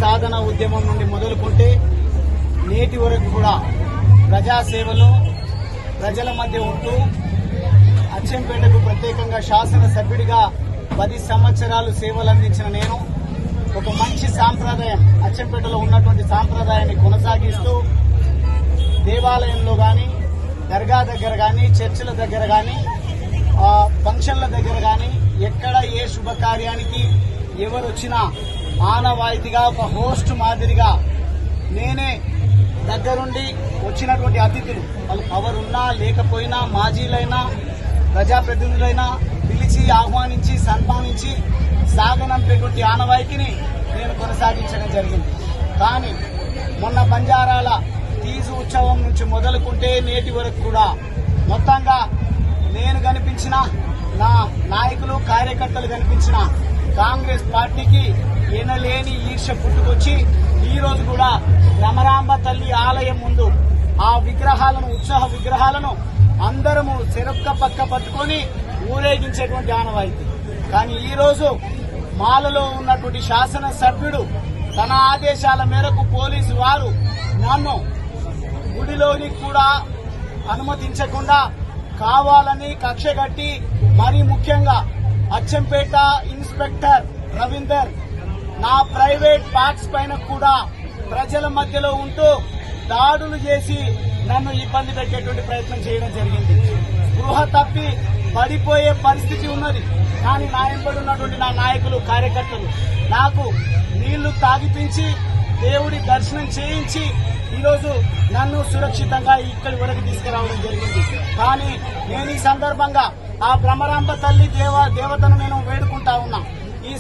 సాధన ఉద్యమం నుండి మొదలుకుంటే నేటి వరకు కూడా ప్రజాసేవలో ప్రజల మధ్య ఉంటూ అచ్చంపేటకు ప్రత్యేకంగా శాసనసభ్యుడిగా 10 సంవత్సరాలు సేవలు అందించిన నేను ఒక మంచి సాంప్రదాయం అచ్చంపేటలో ఉన్నటువంటి సాంప్రదాయాన్ని కొనసాగిస్తూ దేవాలయంలో గాని దర్గా దగ్గర గాని చర్చిల దగ్గర గాని ఫంక్షన్ల దగ్గర గాని ఎక్కడ ఏ శుభకార్యానికి ఎవరు వచ్చినా ఆనవాయితీగా ఒక హోస్ట్ మాదిరిగా నేనే దగ్గరుండి వచ్చినటువంటి అతిథులు వాళ్ళు ఎవరున్నా లేకపోయినా మాజీలైనా ప్రజాప్రతినిధులైనా పిలిచి ఆహ్వానించి సన్మానించి సాగనంపేటువంటి ఆనవాయితీని నేను కొనసాగించడం జరిగింది. కానీ మొన్న బంజారాల తీజు ఉత్సవం నుంచి మొదలుకుంటే నేటి వరకు కూడా మొత్తంగా నేను కనిపించిన నా నాయకులు కార్యకర్తలు కనిపించిన కాంగ్రెస్ పార్టీకి ఎనలేని ఈర్ష్య పుట్టుకొచ్చి ఈ రోజు కూడా భ్రమరాంబ తల్లి ఆలయం ముందు ఆ విగ్రహాలను ఉత్సవ విగ్రహాలను అందరము చెరొక్క పక్క పట్టుకొని ఊరేగించేటువంటి ఆనవాయితీ. కానీ ఈ రోజు మాలలో ఉన్నటువంటి శాసనసభ్యుడు తన ఆదేశాల మేరకు పోలీసు వారు నన్ను గుడిలోని కూడా అనుమతించకుండా కావాలని కక్షగట్టి మరీ ముఖ్యంగా అచ్చంపేట ఇన్స్పెక్టర్ రవీందర్ నా ప్రైవేట్ పార్ట్స్ పైన కూడా ప్రజల మధ్యలో ఉంటూ దాడులు చేసి నన్ను ఇబ్బంది పెట్టేటువంటి ప్రయత్నం చేయడం జరిగింది. స్పృహ తప్పి పడిపోయే పరిస్థితి ఉన్నది. కానీ నా వెంబడి ఉన్నటువంటి నా నాయకులు కార్యకర్తలు నాకు నీళ్లు తాగిపించి దేవుడి దర్శనం చేయించి ఈరోజు నన్ను సురక్షితంగా ఇక్కడి వరకు తీసుకురావడం జరిగింది. కానీ నేను ఈ సందర్భంగా ఆ భ్రమరాంబ తల్లి దేవతను నేను వేడుకుంటా ఉన్నా. ఈ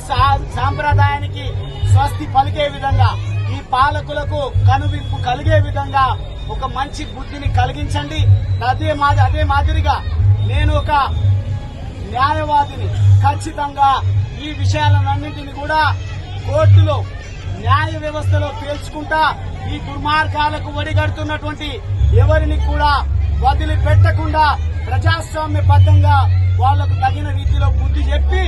సాంప్రదాయానికి స్వస్తి పలికే విధంగా ఈ పాలకులకు కనువిప్పు కలిగే విధంగా ఒక మంచి బుద్ధిని కలిగించండి. అదే మాదిరిగా నేను ఒక న్యాయవాదిని. ఖచ్చితంగా ఈ విషయాలన్నింటినీ కూడా కోర్టులో న్యాయ వ్యవస్థలో తేల్చుకుంటా ఈ దుర్మార్గాలకు ఒడిగడుతున్నటువంటి ఎవరిని కూడా వదిలిపెట్టకుండా ప్రజాస్వామ్యబద్ధంగా వాళ్లకు తగిన రీతిలో బుద్ధి చెప్పి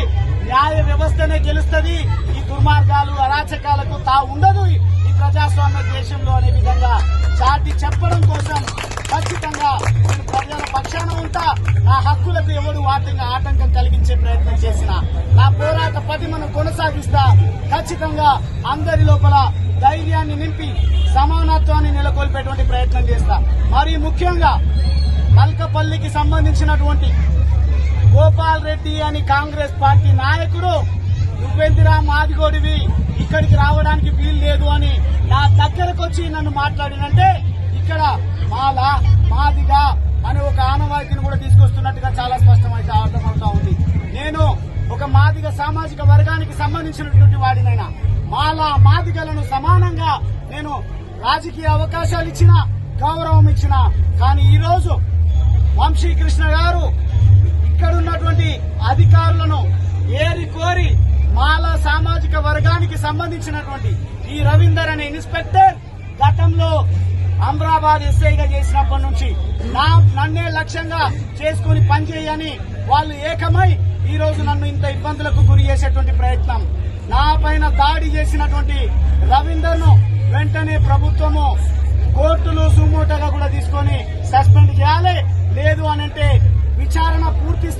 న్యాయ వ్యవస్థనే గెలుస్తుంది. ఈ దుర్మార్గాలు అరాచకాలకు ఉండదు ఈ ప్రజాస్వామ్య దేశంలో అనే విధంగా చాటి చెప్పడం కోసం ఖచ్చితంగా నేను ప్రజల పక్షాన ఉంటా. నా హక్కులకు ఎవరు ఆటంకం కలిగించే ప్రయత్నం చేసిన నా పోరాట పటిమను కొనసాగిస్తా. ఖచ్చితంగా అందరి లోపల ధైర్యాన్ని నింపి సమానత్వాన్ని నెలకొల్పేటువంటి ప్రయత్నం చేస్తా. మరి ముఖ్యంగా మల్కపల్లికి సంబంధించినటువంటి గోపాల్ రెడ్డి అని కాంగ్రెస్ పార్టీ నాయకుడు నువ్వెందిరా మాదిగోడివి ఇక్కడికి రావడానికి వీలు లేదు అని నా దగ్గరకు వచ్చి నన్ను మాట్లాడినంటే ఇక్కడ మాదిగా అనే ఒక ఆనవాయితీని కూడా తీసుకొస్తున్నట్టుగా చాలా స్పష్టమైతే అర్థమవుతా ఉంది. నేను ఒక మాదిగ సామాజిక వర్గానికి సంబంధించినటువంటి వాడినైనా మాదిగలను సమానంగా నేను రాజకీయ అవకాశాలు ఇచ్చిన గౌరవం ఇచ్చిన. కానీ ఈ రోజు వంశీకృష్ణ గారు ఇక్కడున్నటువంటి అధికారులను ఏరి కోరి మాల సామాజిక వర్గానికి సంబంధించినటువంటి ఈ రవీందర్ అనే ఇన్స్పెక్టర్ గతంలో అమ్రాబాద్ ఎస్ఐగా చేసినప్పటి నుంచి నన్నే లక్ష్యంగా చేసుకుని పనిచేయని వాళ్ళు ఏకమై ఈ రోజు నన్ను ఇంత ఇబ్బందులకు గురి చేసేటువంటి ప్రయత్నం. నా పైన దాడి చేసినటువంటి రవీందర్ ను వెంటనే ప్రభుత్వము కోర్టులు సుమోటోగా కూడా తీసుకొని సస్పెండ్ చేయాలి. లేదు అనంటే విచారణ పూర్తి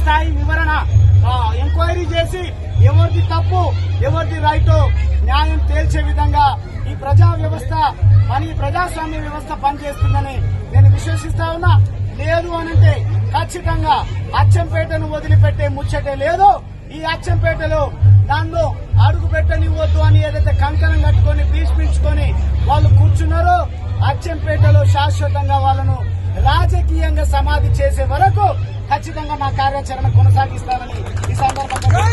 స్థాయి వివరణ ఎంక్వైరీ చేసి ఎవరిది తప్పు ఎవరిది రైటో న్యాయం తేల్చే విధంగా ఈ ప్రజాస్వామ్య వ్యవస్థ పనిచేస్తుందని నేను విశ్వసిస్తా ఉన్నా. లేదు అనంటే ఖచ్చితంగా అచ్చంపేటను వదిలిపెట్టే ముచ్చటే లేదు. ఈ అచ్చంపేటలో నన్ను అడుగు పెట్టనివ్వద్దు అని ఏదైతే కంకణం కట్టుకుని భీష్మించుకొని వాళ్ళు కూర్చున్నారో అచ్చంపేటలో శాశ్వతంగా వాళ్ళను రాజకీయంగా సమాధి చేసే వరకు ఖచ్చితంగా నా కార్యాచరణ కొనసాగిస్తానని ఈ సందర్భంగా